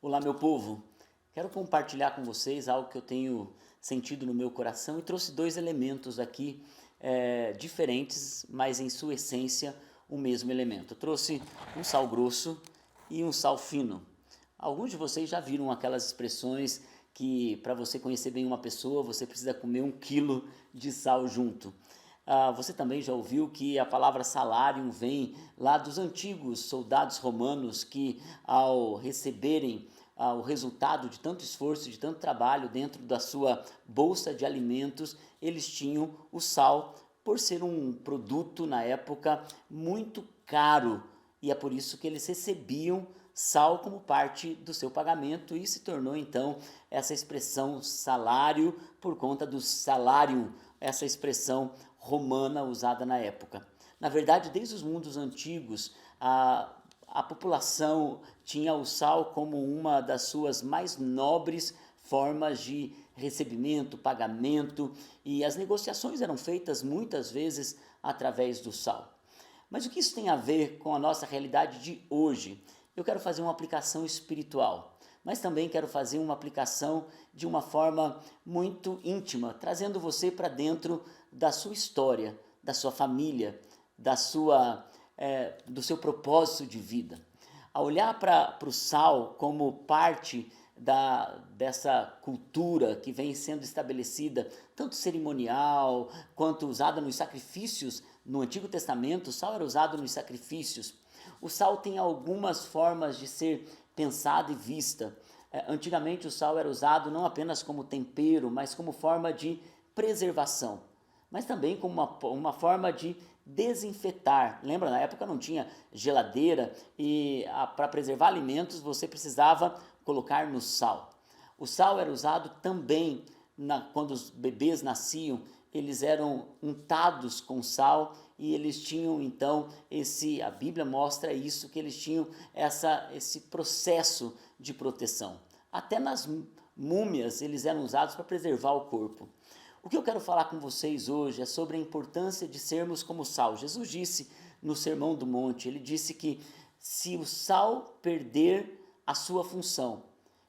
Olá, meu povo. Quero compartilhar com vocês algo que eu tenho sentido no meu coração e trouxe dois elementos aqui diferentes, mas em sua essência o mesmo elemento. Eu trouxe um sal grosso e um sal fino. Alguns de vocês já viram aquelas expressões que para você conhecer bem uma pessoa você precisa comer 1 quilo de sal junto. Você também já ouviu que a palavra salário vem lá dos antigos soldados romanos que, ao receberem o resultado de tanto esforço, de tanto trabalho dentro da sua bolsa de alimentos, eles tinham o sal, por ser um produto na época muito caro, e é por isso que eles recebiam sal como parte do seu pagamento e se tornou então essa expressão salário por conta do salário, essa expressão romana usada na época. Na verdade, desde os mundos antigos, a população tinha o sal como uma das suas mais nobres formas de recebimento, pagamento, e as negociações eram feitas muitas vezes através do sal. Mas o que isso tem a ver com a nossa realidade de hoje? Eu quero fazer uma aplicação espiritual, mas também quero fazer uma aplicação de uma forma muito íntima, trazendo você para dentro da sua história, da sua família, do seu propósito de vida. Ao olhar para o sal como parte dessa cultura que vem sendo estabelecida, tanto cerimonial quanto usada nos sacrifícios, no Antigo Testamento, o sal era usado nos sacrifícios. O sal tem algumas formas de ser pensado e vista. Antigamente o sal era usado não apenas como tempero, mas como forma de preservação, mas também como uma forma de desinfetar. Lembra, na época não tinha geladeira e para preservar alimentos você precisava colocar no sal. O sal era usado também quando os bebês nasciam, eles eram untados com sal e eles tinham então a Bíblia mostra isso, que eles tinham esse processo de proteção. Até nas múmias eles eram usados para preservar o corpo. O que eu quero falar com vocês hoje é sobre a importância de sermos como sal. Jesus disse no Sermão do Monte, ele disse que se o sal perder a sua função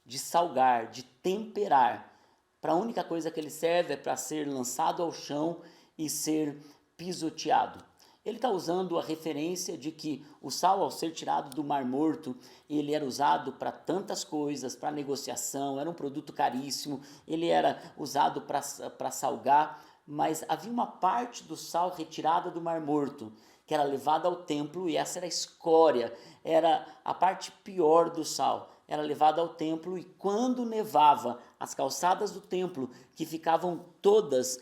de salgar, de temperar, para a única coisa que ele serve é para ser lançado ao chão e ser pisoteado. Ele está usando a referência de que o sal, ao ser tirado do Mar Morto, ele era usado para tantas coisas, para negociação, era um produto caríssimo, ele era usado para salgar, mas havia uma parte do sal retirada do Mar Morto, que era levada ao templo, e essa era a escória, era a parte pior do sal. Era levada ao templo e quando nevava, as calçadas do templo, que ficavam todas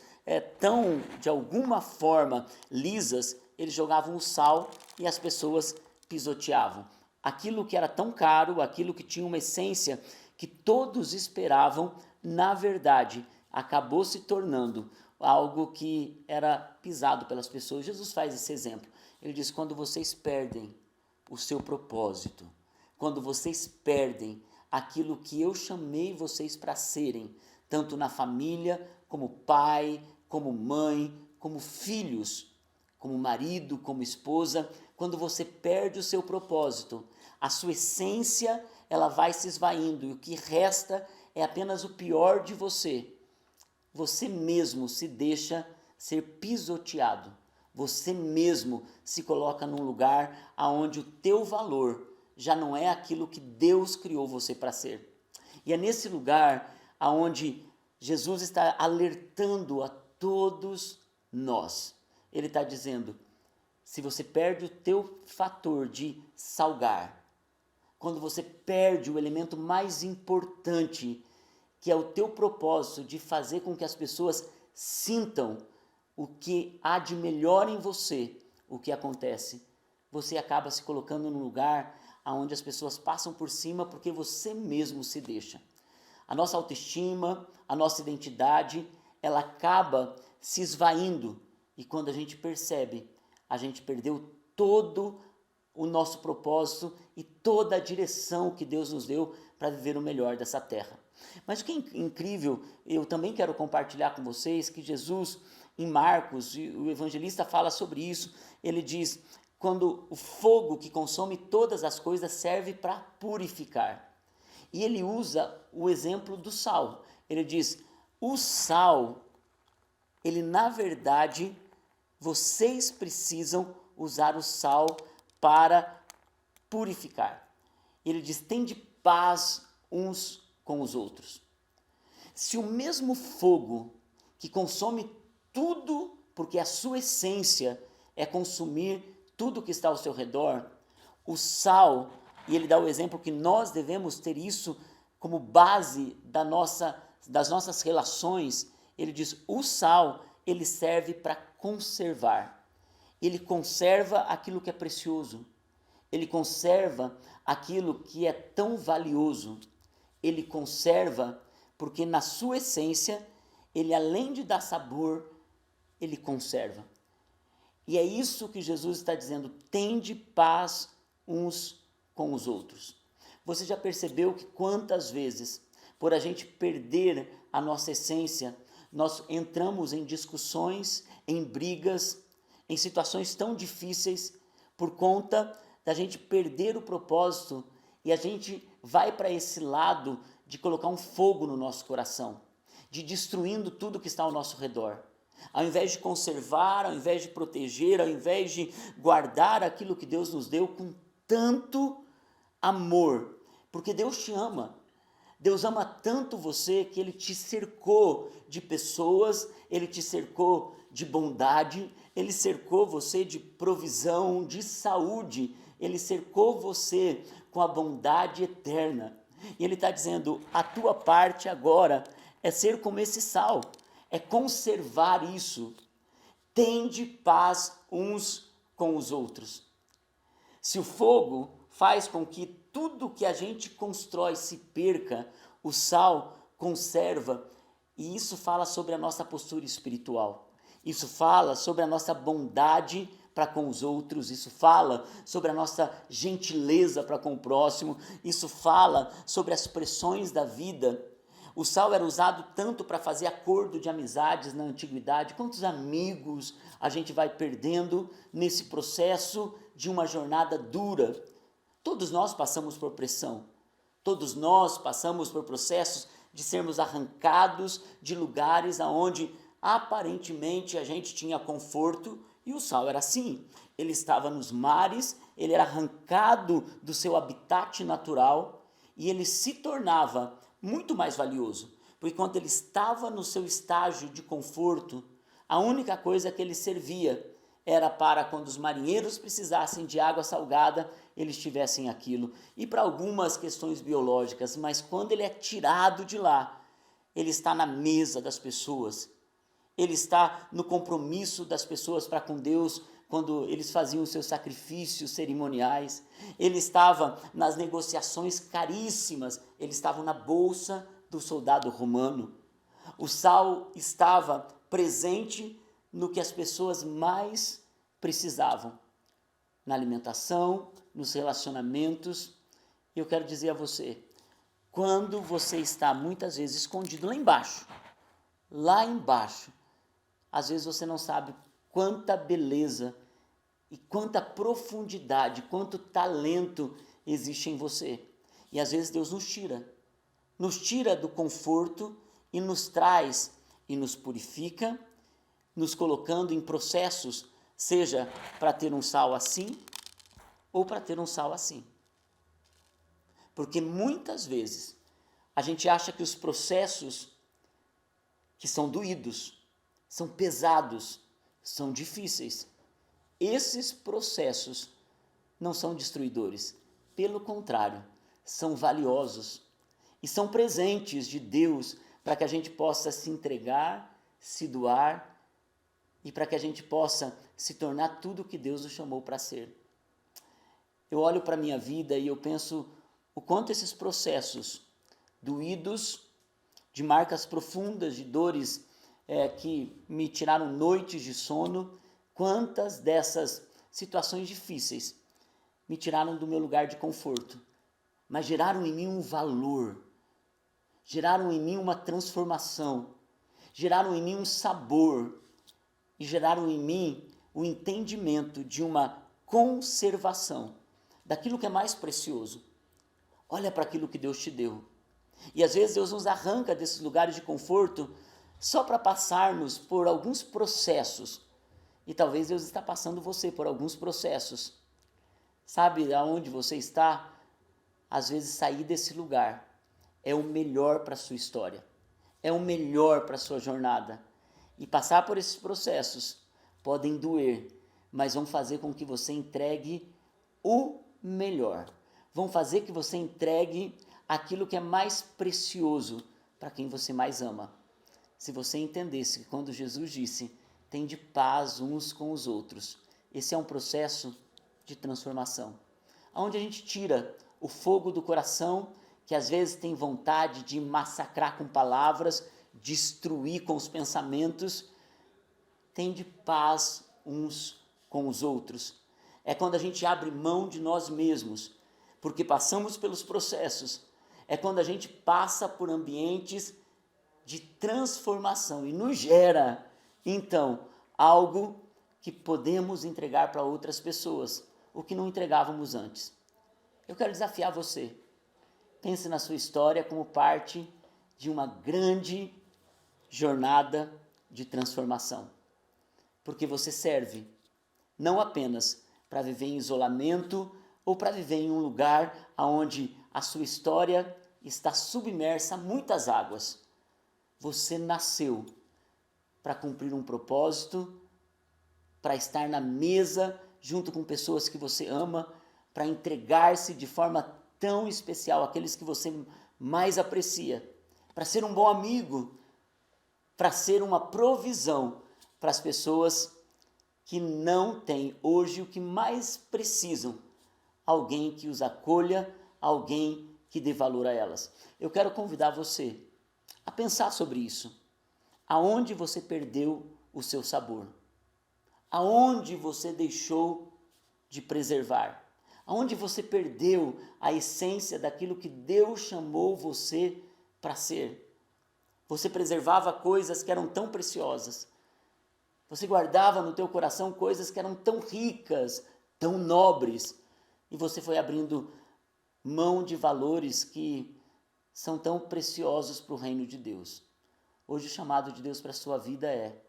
tão, de alguma forma, lisas, eles jogavam o sal e as pessoas pisoteavam. Aquilo que era tão caro, aquilo que tinha uma essência que todos esperavam, na verdade, acabou se tornando algo que era pisado pelas pessoas. Jesus faz esse exemplo. Ele diz, quando vocês perdem o seu propósito, quando vocês perdem aquilo que eu chamei vocês para serem, tanto na família, como pai, como mãe, como filhos, como marido, como esposa, quando você perde o seu propósito, a sua essência ela vai se esvaindo e o que resta é apenas o pior de você. Você mesmo se deixa ser pisoteado. Você mesmo se coloca num lugar onde o teu valor já não é aquilo que Deus criou você para ser. E é nesse lugar onde Jesus está alertando a todos nós. Ele está dizendo, se você perde o teu fator de salgar, quando você perde o elemento mais importante, que é o teu propósito de fazer com que as pessoas sintam o que há de melhor em você, o que acontece? Você acaba se colocando num lugar onde as pessoas passam por cima porque você mesmo se deixa. A nossa autoestima, a nossa identidade, ela acaba se esvaindo e quando a gente percebe, a gente perdeu todo o nosso propósito e toda a direção que Deus nos deu para viver o melhor dessa terra. Mas o que é incrível, eu também quero compartilhar com vocês que Jesus, em Marcos, o evangelista fala sobre isso, ele diz, quando o fogo que consome todas as coisas serve para purificar. E ele usa o exemplo do sal. Ele diz, o sal, ele na verdade, vocês precisam usar o sal para purificar. Ele diz, tende paz uns com os outros. Se o mesmo fogo que consome tudo, porque a sua essência é consumir tudo que está ao seu redor, o sal, e ele dá o exemplo que nós devemos ter isso como base das nossas relações, ele diz, o sal, ele serve para conservar. Ele conserva aquilo que é precioso. Ele conserva aquilo que é tão valioso. Ele conserva porque na sua essência, ele além de dar sabor, ele conserva. E é isso que Jesus está dizendo, tende paz uns com os outros. Você já percebeu que quantas vezes, por a gente perder a nossa essência, nós entramos em discussões, em brigas, em situações tão difíceis, por conta da gente perder o propósito e a gente vai para esse lado de colocar um fogo no nosso coração, de destruindo tudo que está ao nosso redor. Ao invés de conservar, ao invés de proteger, ao invés de guardar aquilo que Deus nos deu com tanto amor, porque Deus te ama. Deus ama tanto você que Ele te cercou de pessoas, Ele te cercou de bondade, Ele cercou você de provisão, de saúde, Ele cercou você com a bondade eterna. E Ele está dizendo, a tua parte agora é ser como esse sal, é conservar isso. Tende paz uns com os outros. Se o fogo faz com que tudo que a gente constrói se perca, o sal conserva, e isso fala sobre a nossa postura espiritual. Isso fala sobre a nossa bondade para com os outros, isso fala sobre a nossa gentileza para com o próximo, isso fala sobre as pressões da vida. O sal era usado tanto para fazer acordo de amizades na antiguidade. Quantos amigos a gente vai perdendo nesse processo de uma jornada dura? Todos nós passamos por pressão. Todos nós passamos por processos de sermos arrancados de lugares aonde aparentemente a gente tinha conforto, e o sal era assim. Ele estava nos mares, ele era arrancado do seu habitat natural e ele se tornava muito mais valioso, porque quando ele estava no seu estágio de conforto, a única coisa que ele servia era para quando os marinheiros precisassem de água salgada, eles tivessem aquilo, e para algumas questões biológicas, mas quando ele é tirado de lá, ele está na mesa das pessoas, ele está no compromisso das pessoas para com Deus, quando eles faziam os seus sacrifícios cerimoniais, ele estava nas negociações caríssimas, ele estava na bolsa do soldado romano. O sal estava presente no que as pessoas mais precisavam, na alimentação, nos relacionamentos. Eu quero dizer a você, quando você está muitas vezes escondido lá embaixo, às vezes você não sabe quanta beleza e quanta profundidade, quanto talento existe em você. E às vezes Deus nos tira do conforto e nos traz e nos purifica, nos colocando em processos, seja para ter um sal assim ou para ter um sal assim. Porque muitas vezes a gente acha que os processos que são doídos, são pesados, são difíceis. Esses processos não são destruidores, pelo contrário, são valiosos e são presentes de Deus para que a gente possa se entregar, se doar e para que a gente possa se tornar tudo o que Deus nos chamou para ser. Eu olho para a minha vida e eu penso o quanto esses processos doídos, de marcas profundas, de dores que me tiraram noites de sono, quantas dessas situações difíceis me tiraram do meu lugar de conforto, mas geraram em mim um valor, geraram em mim uma transformação, geraram em mim um sabor e geraram em mim o entendimento de uma conservação daquilo que é mais precioso. Olha para aquilo que Deus te deu. E às vezes Deus nos arranca desses lugares de conforto só para passarmos por alguns processos. E talvez Deus está passando você por alguns processos. Sabe aonde você está? Às vezes sair desse lugar é o melhor para a sua história. É o melhor para a sua jornada. E passar por esses processos podem doer, mas vão fazer com que você entregue o melhor. Vão fazer que você entregue aquilo que é mais precioso para quem você mais ama. Se você entendesse que quando Jesus disse, tende paz uns com os outros, esse é um processo de transformação, onde a gente tira o fogo do coração, que às vezes tem vontade de massacrar com palavras, destruir com os pensamentos, tende paz uns com os outros. É quando a gente abre mão de nós mesmos, porque passamos pelos processos. É quando a gente passa por ambientes de transformação e nos gera, então, algo que podemos entregar para outras pessoas, o que não entregávamos antes. Eu quero desafiar você. Pense na sua história como parte de uma grande jornada de transformação. Porque você serve não apenas para viver em isolamento ou para viver em um lugar onde a sua história está submersa a muitas águas. Você nasceu para cumprir um propósito, para estar na mesa junto com pessoas que você ama, para entregar-se de forma tão especial àqueles que você mais aprecia, para ser um bom amigo, para ser uma provisão para as pessoas que não têm hoje o que mais precisam, alguém que os acolha, alguém que dê valor a elas. Eu quero convidar você a pensar sobre isso. Aonde você perdeu o seu sabor? Aonde você deixou de preservar? Aonde você perdeu a essência daquilo que Deus chamou você para ser? Você preservava coisas que eram tão preciosas. Você guardava no teu coração coisas que eram tão ricas, tão nobres. E você foi abrindo mão de valores que são tão preciosos para o reino de Deus. Hoje o chamado de Deus para a sua vida é: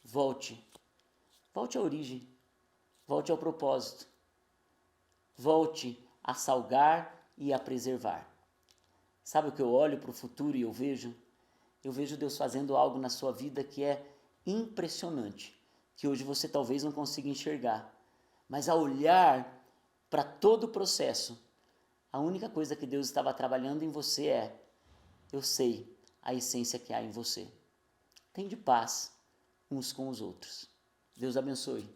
volte. Volte à origem. Volte ao propósito. Volte a salgar e a preservar. Sabe o que eu olho para o futuro e eu vejo? Eu vejo Deus fazendo algo na sua vida que é impressionante, que hoje você talvez não consiga enxergar. Mas ao olhar para todo o processo, a única coisa que Deus estava trabalhando em você é: eu sei a essência que há em você. Tende paz uns com os outros. Deus abençoe.